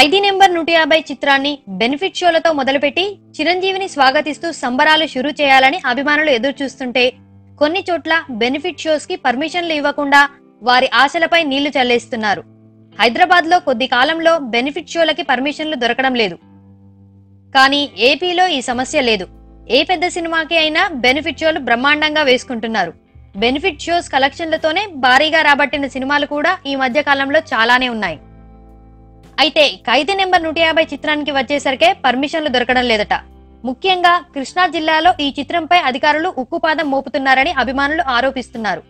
ఖైదీ number 150 చిత్రాన్ని benefit షోలతో మొదలుపెట్టి చిరంజీవిని స్వాగతిస్తూ సంబరాలు షురూ చేయాలని అభిమానులు ఎదురు చూస్తుంటే కొన్ని చోట్ల బెనిఫిట్ షోస్ కి పర్మిషన్లు ఇవ్వకుండా వారి ఆశలపై నీళ్లు చల్లేస్తున్నారు. హైదరాబాద్ లో కొద్ది కాలంలో బెనిఫిట్ షోలకి పర్మిషన్లు దొరకడం లేదు. కానీ ఏపీలో ఈ సమస్య లేదు. ఏ పెద్ద సినిమాకి అయినా బెనిఫిట్ షోలు బ్రహ్మాండంగా వేసుకుంటున్నారు. బెనిఫిట్ షోస్ కలెక్షన్లతోనే భారీగా రాబట్టిన సినిమాలు కూడా ఈ మధ్య కాలంలో చాలానే ఉన్నాయి. అయితే ఖైదీ నెంబర్ 150 చిత్రానికి వచ్చేసరికే పర్మిషన్లు దొరకడం లేదట. ముఖ్యంగా కృష్ణా జిల్లాలో ఈ చిత్రంపై అధికారులు ఉక్కుపాదం మోపుతున్నారని అభిమానులు ఆరోపిస్తున్నారు.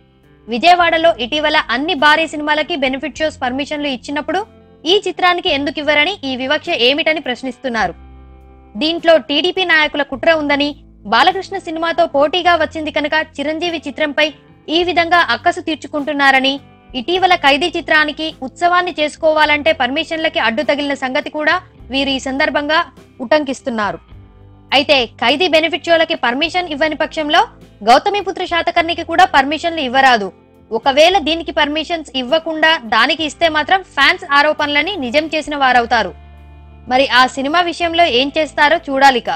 విజయవాడలో ఇటీవల అన్ని భారీ సినిమాలకి బెనిఫిట్ షోస్ పర్మిషన్లు ఇచ్చినప్పుడు ఈ చిత్రానికి ఎందుకు ఇవ్వరని ఈ వివక్ష ఏమిటని ప్రశ్నిస్తున్నారు. దీంట్లో టీడీపీ నాయకుల కుట్ర ఉందని, బాలకృష్ణ సినిమాతో పోటీగా వచ్చింది కనుక చిరంజీవి చిత్రంపై ఈ విధంగా అక్కసు తీర్చుకుంటున్నారని, ఇటీవల ఖైదీ చిత్రానికి ఉత్సవాన్ని చేసుకోవాలంటే పర్మిషన్లకి అడ్డు తగిలిన సంగతి కూడా వీరు ఈ సందర్భంగా ఉటంకిస్తున్నారు. అయితే ఖైదీ బెనిఫిట్ షోలకి పర్మిషన్ ఇవ్వని పక్షంలో గౌతమిపుత్ర శాతకర్ణికి కూడా పర్మిషన్లు ఇవ్వరాదు. ఒకవేళ దీనికి పర్మిషన్స్ ఇవ్వకుండా దానికి ఇస్తే మాత్రం ఫ్యాన్స్ ఆరోపణలని నిజం చేసిన వారవుతారు. మరి ఆ సినిమా విషయంలో ఏం చేస్తారో చూడాలిక.